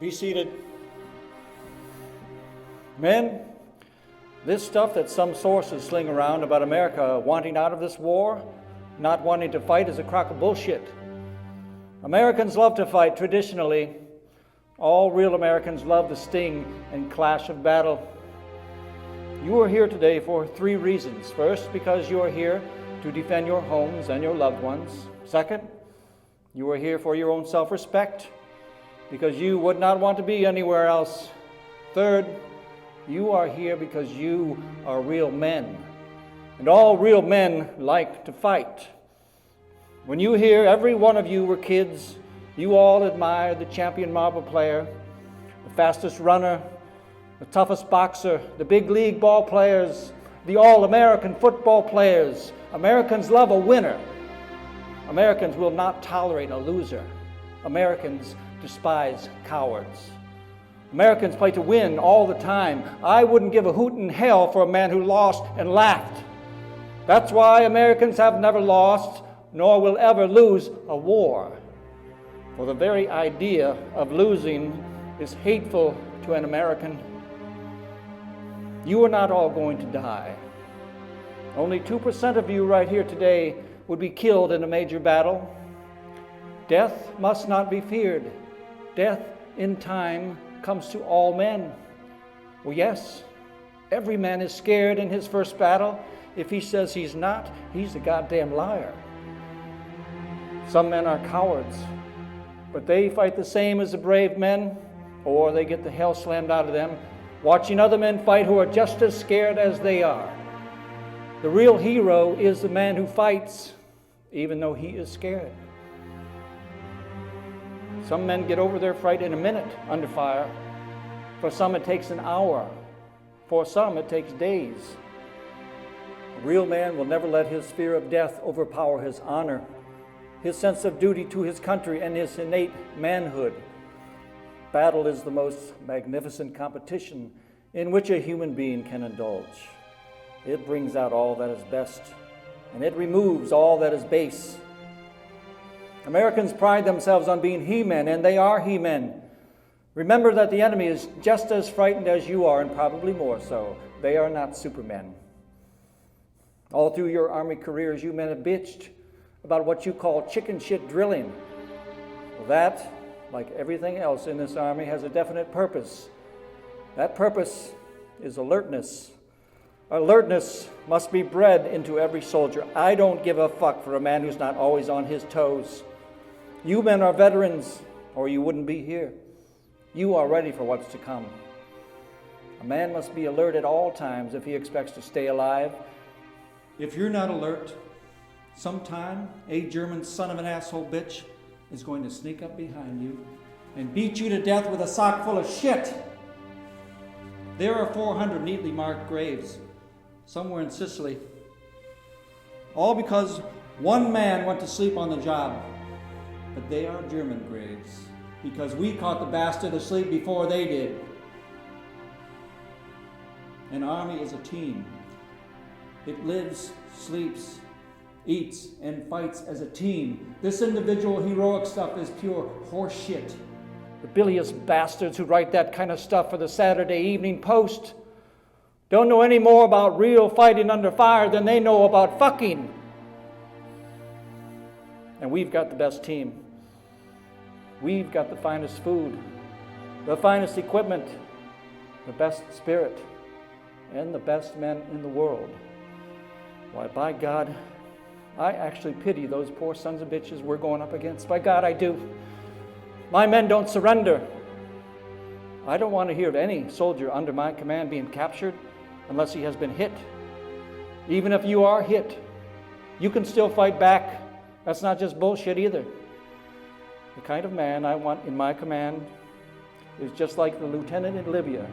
Be seated. Men, this stuff that some sources sling around about America wanting out of this war, not wanting to fight, is a crock of bullshit. Americans love to fight traditionally. All real Americans love the sting and clash of battle. You are here today for 3 reasons. First, because you are here to defend your homes and your loved ones. Second, you are here for your own self-respect, because you would not want to be anywhere else. Third, you are here because you are real men. And all real men like to fight. When you hear every one of you were kids, you all admired the champion marble player, the fastest runner, the toughest boxer, the big league ball players, the all-American football players. Americans love a winner. Americans will not tolerate a loser. Americans despise cowards. Americans play to win all the time. I wouldn't give a hoot in hell for a man who lost and laughed. That's why Americans have never lost, nor will ever lose a war. For the very idea of losing is hateful to an American. You are not all going to die. Only 2% of you right here today would be killed in a major battle. Death must not be feared. Death in time comes to all men. Well, yes, every man is scared in his first battle. If he says he's not, he's a goddamn liar. Some men are cowards, but they fight the same as the brave men, or they get the hell slammed out of them, watching other men fight who are just as scared as they are. The real hero is the man who fights, even though he is scared. Some men get over their fright in a minute under fire. For some it takes an hour. For some it takes days. A real man will never let his fear of death overpower his honor, his sense of duty to his country, and his innate manhood. Battle is the most magnificent competition in which a human being can indulge. It brings out all that is best, and it removes all that is base. Americans pride themselves on being he-men, and they are he-men. Remember that the enemy is just as frightened as you are, and probably more so. They are not supermen. All through your Army careers, you men have bitched about what you call chicken shit drilling. Well, that, like everything else in this Army, has a definite purpose. That purpose is alertness. Alertness must be bred into every soldier. I don't give a fuck for a man who's not always on his toes. You men are veterans, or you wouldn't be here. You are ready for what's to come. A man must be alert at all times if he expects to stay alive. If you're not alert, sometime a German son of an asshole bitch is going to sneak up behind you and beat you to death with a sock full of shit. There are 400 neatly marked graves somewhere in Sicily, all because one man went to sleep on the job. But they are German graves, because we caught the bastard asleep before they did. An army is a team. It lives, sleeps, eats, and fights as a team. This individual heroic stuff is pure horse shit. The bilious bastards who write that kind of stuff for the Saturday Evening Post don't know any more about real fighting under fire than they know about fucking. And we've got the best team. We've got the finest food, the finest equipment, the best spirit, and the best men in the world. Why, by God, I actually pity those poor sons of bitches we're going up against. By God, I do. My men don't surrender. I don't want to hear of any soldier under my command being captured unless he has been hit. Even if you are hit, you can still fight back. That's not just bullshit either. The kind of man I want in my command is just like the lieutenant in Libya,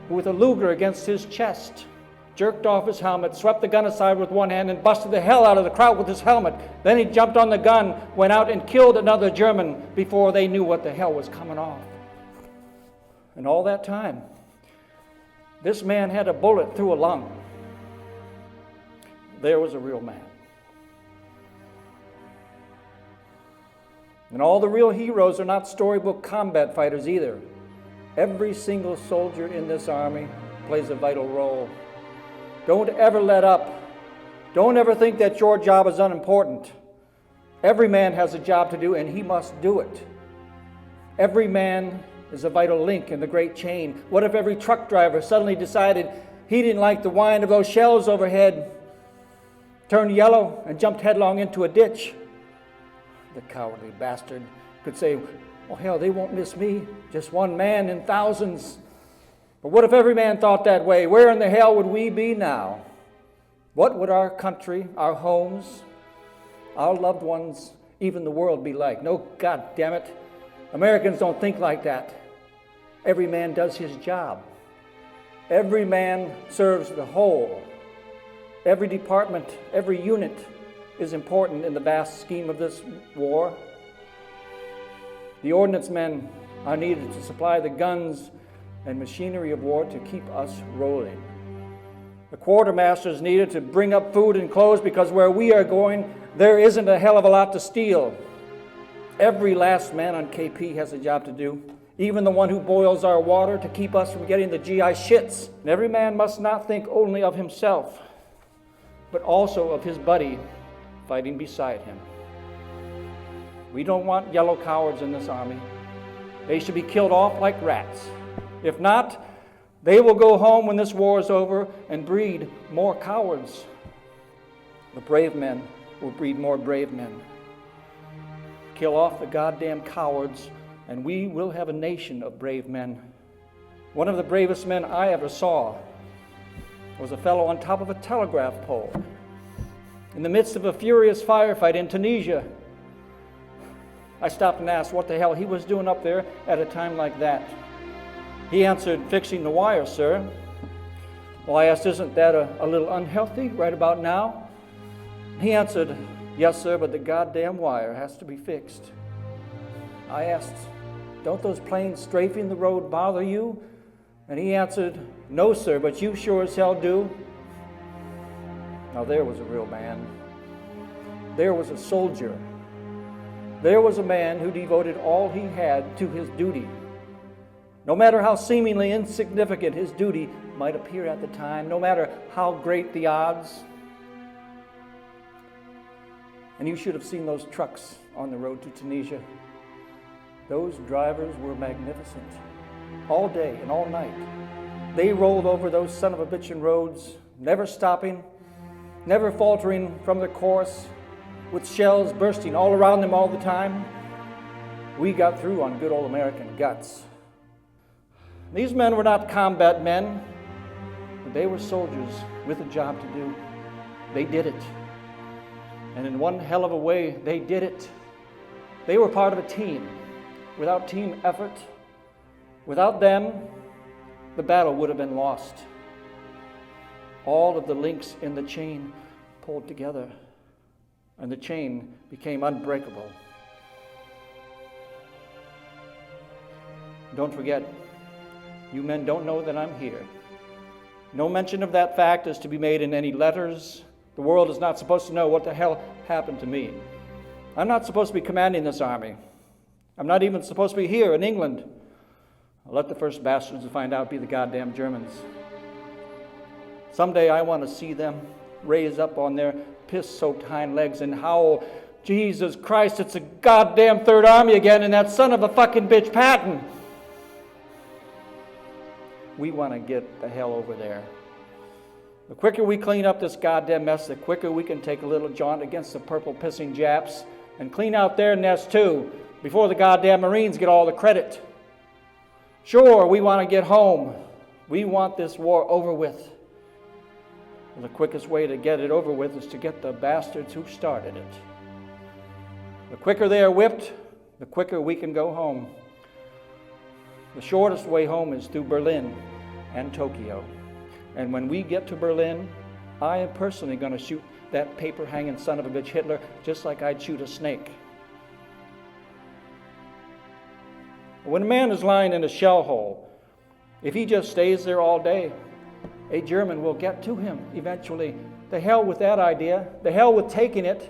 who with a Luger against his chest jerked off his helmet, swept the gun aside with one hand, and busted the hell out of the crowd with his helmet. Then he jumped on the gun, went out and killed another German before they knew what the hell was coming off. And all that time, this man had a bullet through a lung. There was a real man. And all the real heroes are not storybook combat fighters either. Every single soldier in this army plays a vital role. Don't ever let up. Don't ever think that your job is unimportant. Every man has a job to do, and he must do it. Every man is a vital link in the great chain. What if every truck driver suddenly decided he didn't like the whine of those shells overhead, turned yellow, and jumped headlong into a ditch? The cowardly bastard could say, "Oh hell, they won't miss me. Just one man in thousands." But what if every man thought that way? Where in the hell would we be now? What would our country, our homes, our loved ones, even the world be like? No, God damn it. Americans don't think like that. Every man does his job. Every man serves the whole. Every department, every unit is important in the vast scheme of this war. The ordnance men are needed to supply the guns and machinery of war to keep us rolling. The quartermasters needed to bring up food and clothes because where we are going, there isn't a hell of a lot to steal. Every last man on KP has a job to do, even the one who boils our water to keep us from getting the GI shits. And every man must not think only of himself, but also of his buddy fighting beside him. We don't want yellow cowards in this army. They should be killed off like rats. If not, they will go home when this war is over and breed more cowards. The brave men will breed more brave men. Kill off the goddamn cowards, and we will have a nation of brave men. One of the bravest men I ever saw was a fellow on top of a telegraph pole in the midst of a furious firefight in Tunisia. I stopped and asked what the hell he was doing up there at a time like that. He answered, "Fixing the wire, sir." Well, I asked, "Isn't that a little unhealthy right about now?" He answered, "Yes, sir, but the goddamn wire has to be fixed." I asked, "Don't those planes strafing the road bother you?" And he answered, "No, sir, but you sure as hell do." Now there was a real man. There was a soldier. There was a man who devoted all he had to his duty. No matter how seemingly insignificant his duty might appear at the time, no matter how great the odds. And you should have seen those trucks on the road to Tunisia. Those drivers were magnificent. All day and all night. They rolled over those son of a bitchin' roads, never stopping, never faltering from their course, with shells bursting all around them all the time. We got through on good old American guts. These men were not combat men, but they were soldiers with a job to do. They did it. And in one hell of a way, they did it. They were part of a team. Without team effort, without them, the battle would have been lost. All of the links in the chain pulled together, and the chain became unbreakable. Don't forget, you men don't know that I'm here. No mention of that fact is to be made in any letters. The world is not supposed to know what the hell happened to me. I'm not supposed to be commanding this army. I'm not even supposed to be here in England. I'll let the first bastards to find out be the goddamn Germans. Someday I want to see them raise up on their piss-soaked hind legs and howl, "Jesus Christ, it's a goddamn Third Army again and that son of a fucking bitch Patton." We want to get the hell over there. The quicker we clean up this goddamn mess, the quicker we can take a little jaunt against the purple pissing Japs and clean out their nest too, before the goddamn Marines get all the credit. Sure, we want to get home. We want this war over with. Well, the quickest way to get it over with is to get the bastards who started it. The quicker they are whipped, the quicker we can go home. The shortest way home is through Berlin and Tokyo. And when we get to Berlin, I am personally going to shoot that paper-hanging son of a bitch Hitler just like I'd shoot a snake. When a man is lying in a shell hole, if he just stays there all day, a German will get to him eventually. The hell with that idea. The hell with taking it.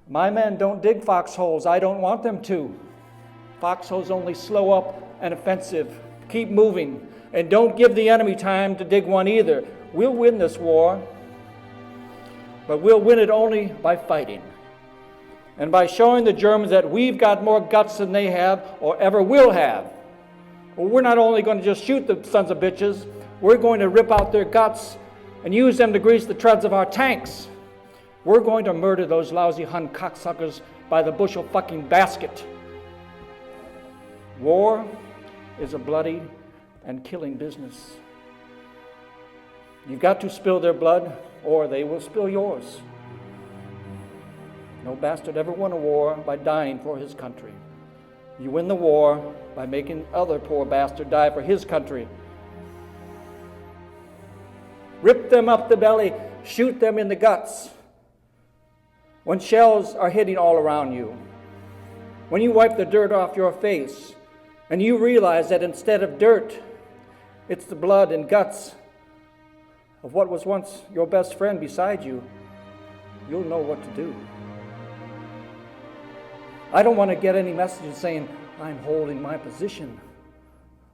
My men don't dig foxholes. I don't want them to. Foxholes only slow up an offensive. Keep moving. And don't give the enemy time to dig one either. We'll win this war. But we'll win it only by fighting. And by showing the Germans that we've got more guts than they have or ever will have. Well, we're not only going to just shoot the sons of bitches, we're going to rip out their guts and use them to grease the treads of our tanks. We're going to murder those lousy Hun cocksuckers by the bushel fucking basket. War is a bloody and killing business. You've got to spill their blood or they will spill yours. No bastard ever won a war by dying for his country. You win the war by making other poor bastard die for his country. Rip them up the belly, shoot them in the guts. When shells are hitting all around you, when you wipe the dirt off your face, and you realize that instead of dirt, it's the blood and guts of what was once your best friend beside you, you'll know what to do. I don't want to get any messages saying, I'm holding my position.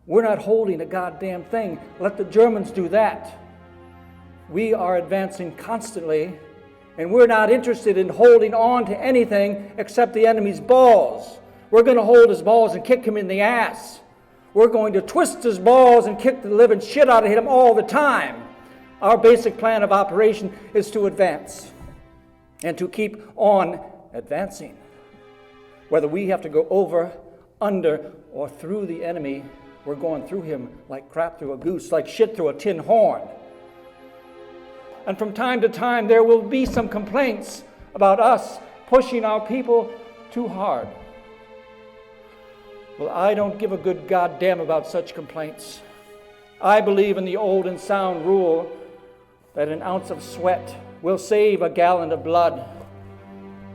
We're not holding a goddamn thing. Let the Germans do that. We are advancing constantly, and we're not interested in holding on to anything except the enemy's balls. We're going to hold his balls and kick him in the ass. We're going to twist his balls and kick the living shit out of him all the time. Our basic plan of operation is to advance and to keep on advancing. Whether we have to go over, under, or through the enemy, we're going through him like crap through a goose, like shit through a tin horn. And from time to time, there will be some complaints about us pushing our people too hard. Well, I don't give a good goddamn about such complaints. I believe in the old and sound rule that an ounce of sweat will save a gallon of blood.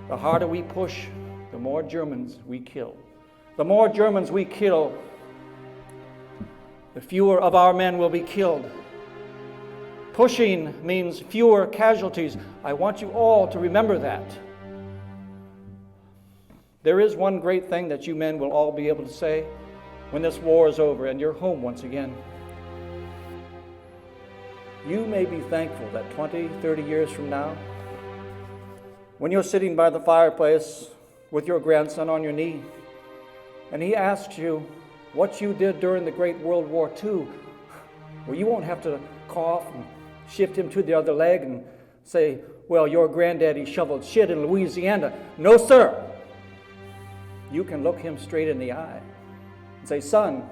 The harder we push, the more Germans we kill. The more Germans we kill, the fewer of our men will be killed. Pushing means fewer casualties. I want you all to remember that. There is one great thing that you men will all be able to say when this war is over and you're home once again. You may be thankful that 20, 30 years from now, when you're sitting by the fireplace with your grandson on your knee, and he asks you what you did during the Great World War II, well, you won't have to cough and shift him to the other leg and say, well, your granddaddy shoveled shit in Louisiana. No, sir. You can look him straight in the eye and say, son,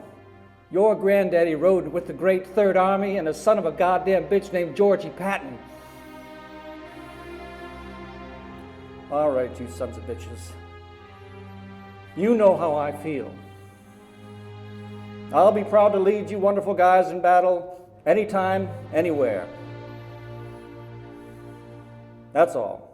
your granddaddy rode with the great Third Army and a son of a goddamn bitch named Georgie Patton. All right, you sons of bitches. You know how I feel. I'll be proud to lead you wonderful guys in battle anytime, anywhere. That's all.